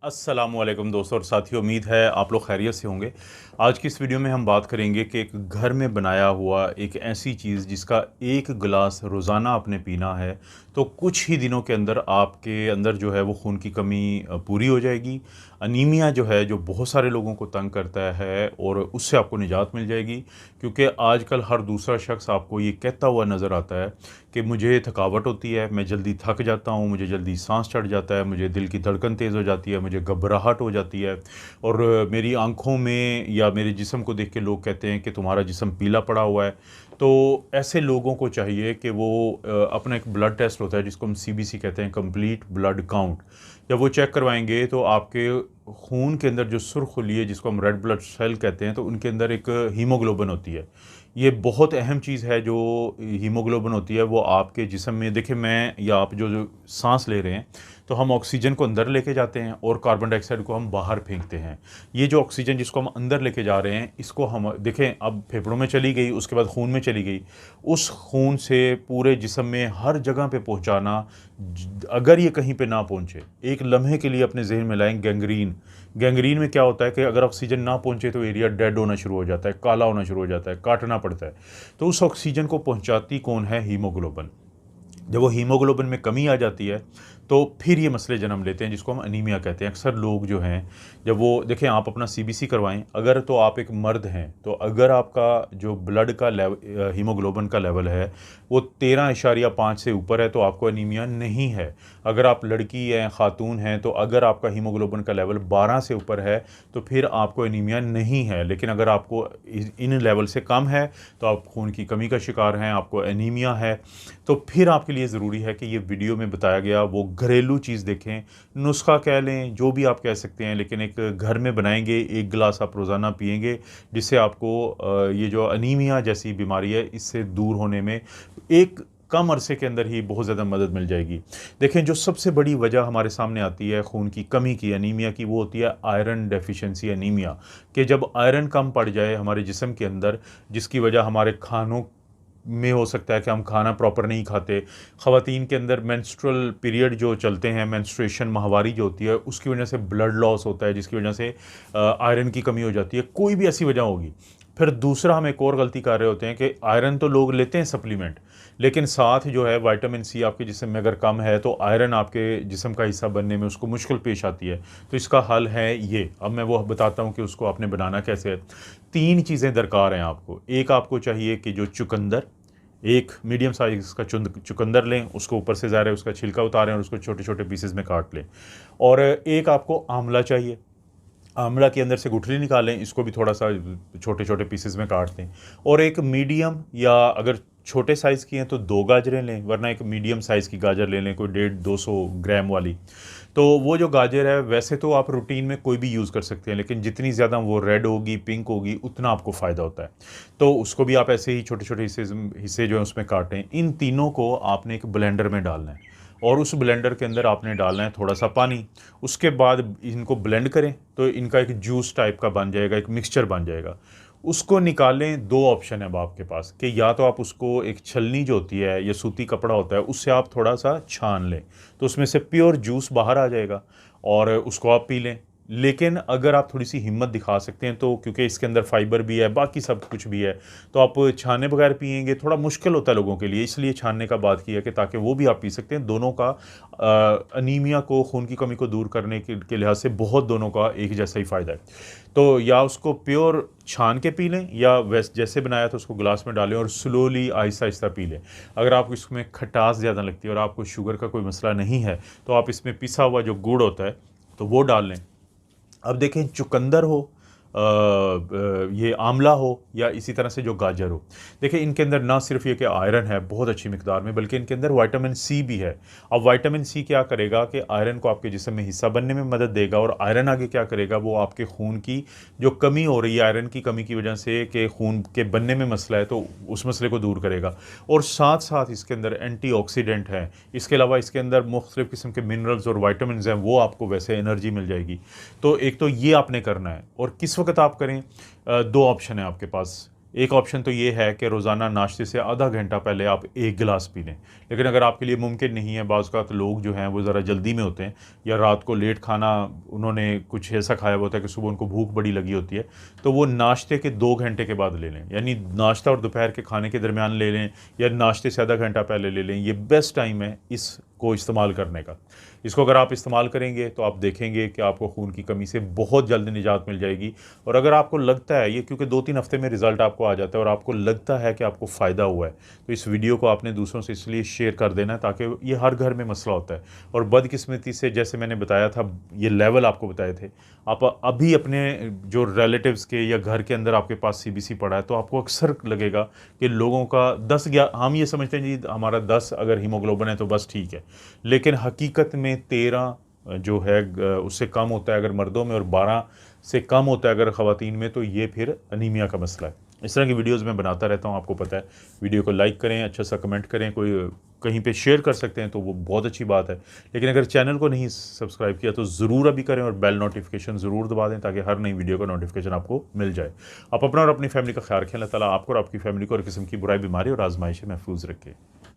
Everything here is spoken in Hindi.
अस्सलामुअलैकुम दोस्तों और साथियों, उम्मीद है आप लोग खैरियत से होंगे। आज की इस वीडियो में हम बात करेंगे कि एक घर में बनाया हुआ एक ऐसी चीज़ जिसका एक गिलास रोज़ाना आपने पीना है तो कुछ ही दिनों के अंदर आपके अंदर जो है वो खून की कमी पूरी हो जाएगी। अनीमिया जो है, जो बहुत सारे लोगों को तंग करता है, और उससे आपको निजात मिल जाएगी। क्योंकि आजकल हर दूसरा शख्स आपको ये कहता हुआ नज़र आता है कि मुझे थकावट होती है, मैं जल्दी थक जाता हूँ, मुझे जल्दी साँस चढ़ जाता है, मुझे दिल की धड़कन तेज़ हो जाती है, मुझे घबराहट हो जाती है, और मेरी आँखों में या मेरे जिस्म को देख के लोग कहते हैं कि तुम्हारा जिस्म पीला पड़ा हुआ है। तो ऐसे लोगों को चाहिए कि वो अपना एक ब्लड टेस्ट होता है जिसको हम सीबीसी कहते हैं, कंप्लीट ब्लड काउंट। जब वो चेक करवाएँगे तो आपके खून के अंदर जो सुर्ख़ है जिसको हम रेड ब्लड सेल कहते हैं, तो उनके अंदर एक हीमोग्लोबिन होती है। ये बहुत अहम चीज़ है। जो हीमोग्लोबिन होती है वो आपके जिस्म में, देखिए मैं या आप जो साँस ले रहे हैं, तो हम ऑक्सीजन को अंदर लेके जाते हैं और कार्बन डाइऑक्साइड को हम बाहर फेंकते हैं। ये जो ऑक्सीजन जिसको हम अंदर लेके जा रहे हैं, इसको हम देखें, अब फेफड़ों में चली गई, उसके बाद खून में चली गई। उस खून से पूरे जिस्म में हर जगह पे पहुँचाना, अगर ये कहीं पे ना पहुँचे, एक लम्हे के लिए अपने ज़हन में लाएँ गैंग्रीन। गैंग्रीन में क्या होता है कि अगर ऑक्सीजन ना पहुँचे तो एरिया डेड होना शुरू हो जाता है, काला होना शुरू हो जाता है, काटना पड़ता है। तो उस ऑक्सीजन को पहुँचाती कौन है? हीमोग्लोबिन। जब वो हीमोग्लोबिन में कमी आ जाती है तो फिर ये मसले जन्म लेते हैं जिसको हम अनीमिया कहते हैं। अक्सर लोग जो हैं, जब वो देखें, आप अपना सीबीसी करवाएं, अगर तो आप एक मर्द हैं तो अगर आपका जो ब्लड का हीमोग्लोबिन का लेवल है वो 13.5 से ऊपर है तो आपको अनीमिया नहीं है। अगर आप लड़की हैं, खातून हैं, तो अगर आपका हीमोग्लोबिन का लेवल 12 से ऊपर है तो फिर आपको अनीमिया नहीं है। लेकिन अगर आपको इन लेवल से कम है तो आप खून की कमी का शिकार हैं, आपको अनीमिया है। तो फिर आपके लिए ज़रूरी है कि ये वीडियो में बताया गया वो घरेलू चीज़ देखें, नुस्खा कह लें, जो भी आप कह सकते हैं, लेकिन एक घर में बनाएंगे, एक गिलास आप रोज़ाना पिएंगे, जिससे आपको ये जो अनीमिया जैसी बीमारी है इससे दूर होने में एक कम अरसे के अंदर ही बहुत ज़्यादा मदद मिल जाएगी। देखें, जो सबसे बड़ी वजह हमारे सामने आती है खून की कमी की, अनीमिया की, वो होती है आयरन डेफिशिएंसी अनीमिया। कि जब आयरन कम पड़ जाए हमारे जिस्म के अंदर, जिसकी वजह हमारे खानों में हो सकता है कि हम खाना प्रॉपर नहीं खाते। ख़वातीन के अंदर मेंस्ट्रुअल पीरियड जो चलते हैं, मेंस्ट्रुएशन माहवारी जो होती है, उसकी वजह से ब्लड लॉस होता है, जिसकी वजह से आयरन की कमी हो जाती है। कोई भी ऐसी वजह होगी। फिर दूसरा, हम एक और गलती कर रहे होते हैं कि आयरन तो लोग लेते हैं सप्लीमेंट, लेकिन साथ जो है विटामिन सी आपके जिस्म में अगर कम है तो आयरन आपके जिस्म का हिस्सा बनने में उसको मुश्किल पेश आती है। तो इसका हल है ये। अब मैं वो बताता हूँ कि उसको आपने बनाना कैसे है। 3 चीज़ें दरकार हैं आपको। एक, आपको चाहिए कि जो चुकंदर, एक मीडियम साइज़ का चुकंदर लें, उसको ऊपर से ज़ाहिर है उसका छिलका उतारें और उसको छोटे-छोटे पीसेस में काट लें। और एक आपको आंवला चाहिए। आंवला के अंदर से गुठली निकालें, इसको भी थोड़ा-सा छोटे-छोटे पीसेस में काट दें। और एक मीडियम, या अगर छोटे साइज़ की हैं तो 2 गाजरें लें, वरना एक मीडियम साइज़ की गाजर ले लें, कोई 150-200 ग्राम वाली। तो वो जो गाजर है, वैसे तो आप रूटीन में कोई भी यूज़ कर सकते हैं, लेकिन जितनी ज़्यादा वो रेड होगी, पिंक होगी, उतना आपको फ़ायदा होता है। तो उसको भी आप ऐसे ही छोटे-छोटे हिस्से जो हैं उसमें काटें। इन तीनों को आपने एक ब्लेंडर में डालना है और उस ब्लेंडर के अंदर आपने डालना है थोड़ा-सा पानी। उसके बाद इनको ब्लेंड करें तो इनका एक जूस टाइप का बन जाएगा, एक मिक्सचर बन जाएगा। उसको निकालें। 2 ऑप्शन है अब आपके पास कि या तो आप उसको एक छलनी जो होती है या सूती कपड़ा होता है, उससे आप थोड़ा-सा छान लें, तो उसमें से प्योर जूस बाहर आ जाएगा और उसको आप पी लें। लेकिन अगर आप थोड़ी-सी हिम्मत दिखा सकते हैं, तो क्योंकि इसके अंदर फाइबर भी है, बाकी सब कुछ भी है, तो आप छाने बगैर पिएँगे, थोड़ा मुश्किल होता है लोगों के लिए, इसलिए छानने का बात की है कि ताकि वो भी आप पी सकते हैं। दोनों का अनीमिया को, खून की कमी को दूर करने के लिहाज से बहुत दोनों का एक जैसा ही फ़ायदा है। तो या उसको प्योर छान के पी लें, या जैसे बनाया था उसको ग्लास में डालें और स्लोली आहिस्ता-आहिस्ता पी लें। अगर आपको इसमें खटास ज़्यादा लगती है और आपको शुगर का कोई मसला नहीं है, तो आप इसमें पिसा हुआ जो गुड़ होता है, तो वो डाल लें। अब देखें, चुकंदर हो, ये आंवला हो, या इसी तरह से जो गाजर हो, देखिए इनके अंदर ना सिर्फ ये कि आयरन है बहुत अच्छी मिकदार में, बल्कि इनके अंदर विटामिन सी भी है। अब विटामिन सी क्या करेगा कि आयरन को आपके जिस्म में हिस्सा बनने में मदद देगा, और आयरन आगे क्या करेगा, वो आपके खून की जो कमी हो रही है आयरन की कमी की वजह से, कि खून के बनने में मसला है, तो उस मसले को दूर करेगा। और साथ साथ इसके अंदर एंटीऑक्सीडेंट है। इसके अलावा इसके अंदर मुख्तलिफ़ किस्म के मिनरल्स और विटामिन हैं, वो आपको वैसे एनर्जी मिल जाएगी। तो एक तो ये आपने करना है। और किस वक्त आप करें, 2 ऑप्शन है आपके पास। एक ऑप्शन तो ये है कि रोज़ाना नाश्ते से आधा घंटा पहले आप 1 गिलास पी लें। लेकिन अगर आपके लिए मुमकिन नहीं है, बाज़ औक़ात लोग जो हैं वो ज़रा जल्दी में होते हैं या रात को लेट खाना उन्होंने कुछ ऐसा खाया हुआ होता है कि सुबह उनको भूख बड़ी लगी होती है, तो वो नाश्ते के 2 घंटे के बाद ले लें। यानी नाश्ता और दोपहर के खाने के दरमियान ले लें या नाश्ते से आधा घंटा पहले ले लें। ये बेस्ट टाइम है इसको इस्तेमाल करने का। इसको अगर आप इस्तेमाल करेंगे तो आप देखेंगे कि आपको खून की कमी से बहुत जल्द निजात मिल जाएगी। और अगर आपको लगता है ये, क्योंकि 2-3 हफ्ते में रिज़ल्ट आपको आ जाता है और आपको लगता है कि आपको फ़ायदा हुआ है, तो इस वीडियो को आपने दूसरों से इसलिए शेयर कर देना है ताकि ये हर घर में मसला होता है। और बदकिस्मती से जैसे मैंने बताया था, ये लेवल आपको बताए थे, आप अभी अपने जो रिलेटिव्स के या घर के अंदर आपके पास सीबीसी पड़ा है, तो आपको अक्सर लगेगा कि लोगों का 10 या हम ये समझते हैं जी हमारा 10 अगर हीमोग्लोबिन है तो बस ठीक है, लेकिन हकीकत में 13 जो है उससे कम होता है अगर मर्दों में और 12 से कम होता है अगर ख़वातीन में, तो ये फिर अनीमिया का मसला है। इस तरह की वीडियोज़ मैं बनाता रहता हूँ, आपको पता है। वीडियो को लाइक करें, अच्छा सा कमेंट करें, कोई कहीं पे शेयर कर सकते हैं तो वो बहुत अच्छी बात है। लेकिन अगर चैनल को नहीं सब्सक्राइब किया तो ज़रूर अभी करें और बेल नोटिफिकेशन ज़रूर दबा दें ताकि हर नई वीडियो का नोटिफिकेशन आपको मिल जाए। आप अपना और अपनी फैमिली का ख्याल रखें। अल्लाह ताला आपको और आपकी फैमिली को हर किस्म की बुराई, बीमारी और आजमाइश से महफूज रखे।